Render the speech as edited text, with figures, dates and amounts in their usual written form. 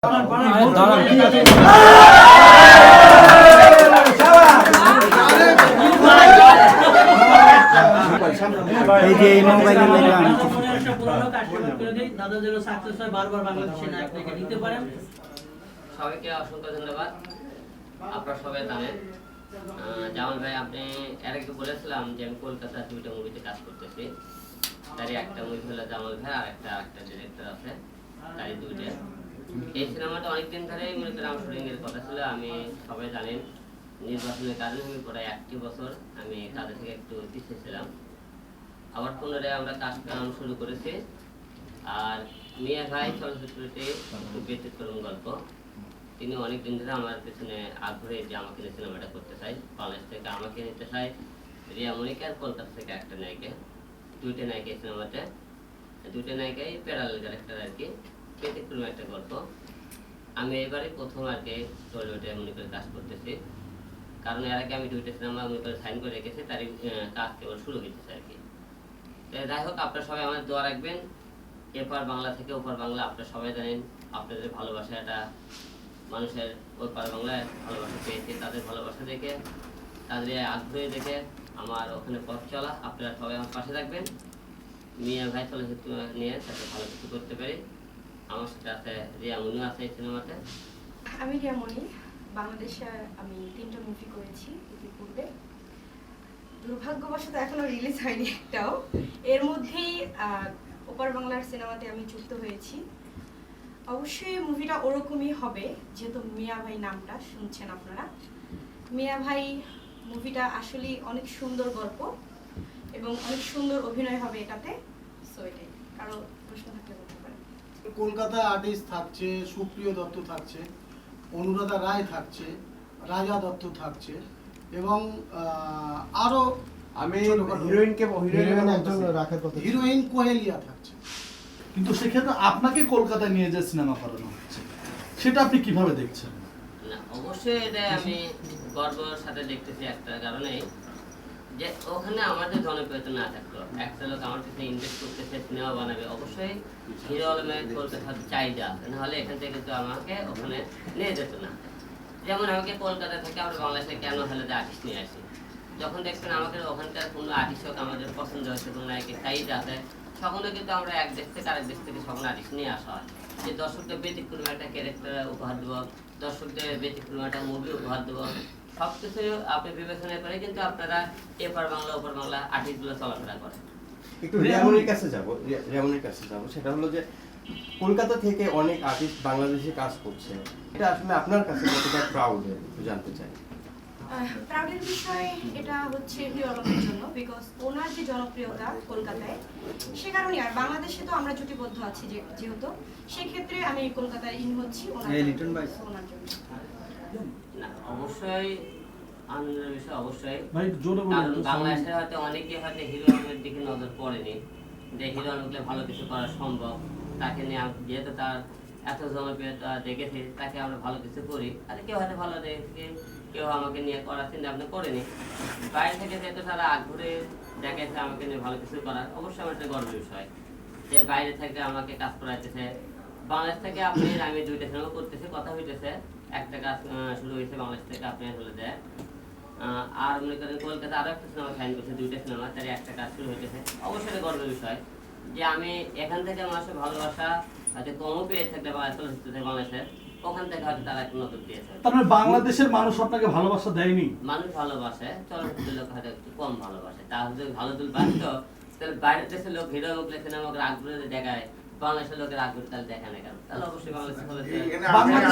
এই যে এই মোবাইলে লেগে আমি দাদা যেন সাকসেস হয়, বারবার বাংলাদেশে নায়ককে নিতে পারেন। সবাইকে অসংখ্য ধন্যবাদ। আপনারা সবাই জানেন জামাল ভাই, আপনি এর আগে বলেছিলাম যে আমি কলকাতার দুইটা মুভিতে কাজ করতেছি। তারই একটা মুভি হলো জামাল ভাই, আর একটা ডিরেক্টর আছে, তারই দুইটা। এই সিনেমাটা অনেকদিন ধরেই মনে করেন আমার শুটিং এর কথা ছিল। আমি সবাই জানেন নির্বাচনের কারণে আমি প্রায় 1 বছর আমি কাজে থেকে একটু পিছিয়ে ছিলাম। আবার পুনরায় আমরা কাজ শুরু করেছি। আর মিয়া ভাই চলচ্চিত্রটি একটু ব্যতিক্রম গল্প। তিনি অনেকদিন ধরে আমার পেছনে আগ্রহী যে আমাকে নিয়ে সিনেমাটা করতে চাই। বাংলাদেশ থেকে আমাকে নিতে চাই, রিয়া মনিকা আর কলকাতা থেকে একটা নায়িকা, দুইটা নায়িকা সিনেমাতে, দুইটা নায়িকাই প্যারালাল ক্যারেক্টার আর কি, ব্যতিক্রম একটা গল্প। আমি এবারে প্রথম আর কি টলিউডে মনে করে কাজ করতেছি, কারণ এর আগে আমি দুইটা সিনেমা মনে করে সাইন করে রেখেছি, তারই কাজ কেবল শুরু হইতেছে আর কি। যাই হোক, আপনারা সবাই আমার দোয়া রাখবেন। এপার বাংলা থেকে ওপার বাংলা, আপনারা সবাই জানেন আপনাদের ভালোবাসাটা মানুষের ওপার বাংলায় ভালোবাসা পেয়েছে, তাদের ভালোবাসা দেখে, তাদের আগ্রহী দেখে আমার ওখানে পথ চলা। আপনারা সবাই আমার পাশে থাকবেন। মিয়া ভাই চলচ্চিত্র নিয়ে তাকে ভালো কিছু করতে পারি। আমার সাথে আছে রিয়া মনিও আছে এই সিনেমাতে। আমি রিয়া মনি, বাংলাদেশে আমি 3টা মুভি করেছি ইতিপূর্বে। দুর্ভাগ্যবশত এখনো রিলিজ হয়নি একটাও। এর মধ্যেই ওপার বাংলার সিনেমাতে আমি যুক্ত হয়েছি। অবশ্যই মুভিটা ওরকমই হবে, যেহেতু মিয়া ভাই নামটা শুনছেন আপনারা। মিয়া ভাই মুভিটা আসলে অনেক সুন্দর গল্প এবং অনেক সুন্দর অভিনয় হবে এটাতে। সো এটাই, কারো প্রশ্ন থাকলে বলতে পারেন। কলকাতা আর্টিস্ট থাকছে, সুপ্রিয় দত্ত থাকছে, অনুরাধা রায় থাকছে, রাজা দত্ত থাকছে এবং আরো আমি হিরোইন কোহেলিয়া থাকছে। কিন্তু সেক্ষেত্রে আপনাকে কলকাতায় নিয়ে যে সিনেমা করানো হচ্ছে, সেটা আপনি কিভাবে দেখছেন? না, অবশ্যই এটা আমি গর্বের সাথে দেখতেছি একটা কারণে, যে ওখানে আমাদের জনপ্রিয়তা না থাকলো, একটা লোক আমার কাছে ইনভেস্ট করতেছে, সিনেমা বানাবে, অবশ্যই হিরো আলমের কলকাতার চাহিদা, নাহলে এখান থেকে তো আমাকে ওখানে নিয়ে যেত না। যেমন আমাকে কলকাতা থেকে আমরা বাংলাদেশে কেন হলে যে আর্টিস্ট নিয়ে আসি, যখন দেখবেন আমাদের ওখানকার কোনো আর্টিস্ট হোক আমাদের পছন্দ হচ্ছে, কোনো নায়কের চাহিদা আছে, সকলে কিন্তু আমরা এক দেশ থেকে আরেক দেশ থেকে সকল আর্টিস্ট নিয়ে আসা হয়, যে দর্শকদের ব্যতিক্রম একটা ক্যারেক্টার উপহার দেবো, দর্শকদের ব্যতিক্রম একটা মুভি উপহার দেবো, সবকিছু আপনি বিবেচনা করে কিন্তু আপনারা এপার বাংলা ওপার বাংলা আর্টিস্টগুলো চলাফেরা করেন। একটু রিয়ামনির কাছে যাব, সেটা হলো যে কলকাতা থেকে অনেক আর্টিস্ট বাংলাদেশে কাজ করছে, এটা আসলে আপনার কাছে কতটা প্রাউড একটু জানতে চাই। প্রাউডের বিষয় এটা হচ্ছে হিরো আলমের জন্য, বিকজ ওনার যে জনপ্রিয়তা কলকাতায়, সে কারণে। আর বাংলাদেশে তো আমরা জুটিবদ্ধ আছি যেহেতু, সেক্ষেত্রে আমি কলকাতায় ইন হচ্ছি ওনার জন্য। না, অবশ্যই আনন্দের বিষয়, অবশ্যই ভাই জোরে বলুন। কারণ বাংলাদেশে হয়তো অনেকে হয়তো হিরো আলমের দিকে নজর পড়েনি, যে হিরো আলমকে ভালো কিছু করা সম্ভব, তাকে নিয়ে যেহেতু তার এত জনপ্রিয়তা দেখেছে, তাকে আমরা ভালো কিছু করি। আর কেউ হয়তো ভালো দেখে, কেউ আমাকে নিয়ে করার চিন্তা ভাবনা করেনি। বাইরে থেকে যেহেতু তারা আগ্রহে দেখেছে আমাকে নিয়ে ভালো কিছু করার, অবশ্যই আমার একটা গর্বের বিষয় যে বাইরে থেকে আমাকে কাজ করাইতেছে। বাংলাদেশ থেকে আপনি আমি 2টা সিনেমা করতেছি, কথা হইতেছে, একটা কাজ শুরু হয়েছে বাংলাদেশ থেকে আপনি হলে যায়, আর মনে করেন কলকাতা আরো একটা সিনেমা সাইন করছে, 2টা সিনেমা, তার একটা কাজ শুরু হইতেছে। অবশ্যই একটা গর্বের বিষয় যে আমি এখান থেকে মানুষের ভালোবাসা হয়তো কমও পেয়ে থাকতে বা চলচ্চিত্র থেকে বাংলাদেশের, ওখান থেকে হয়তো তারা একটু নজর দিয়েছে। তার মানে বাংলাদেশের মানুষ আপনাকে ভালোবাসা দেয়নি? মানুষ ভালোবাসে, চলচ্চিত্রের লোক হয়তো একটু কম ভালোবাসে। তাহলে যদি ভালো তুল বাঁচত, তাহলে বাইরের দেশের লোক হিরো মুখলে সিনেমাকে আগ্রহ দেখায়, বাংলাদেশের লোকের আগ্রহ তাহলে দেখায় না কেন? তাহলে অবশ্যই বাংলাদেশের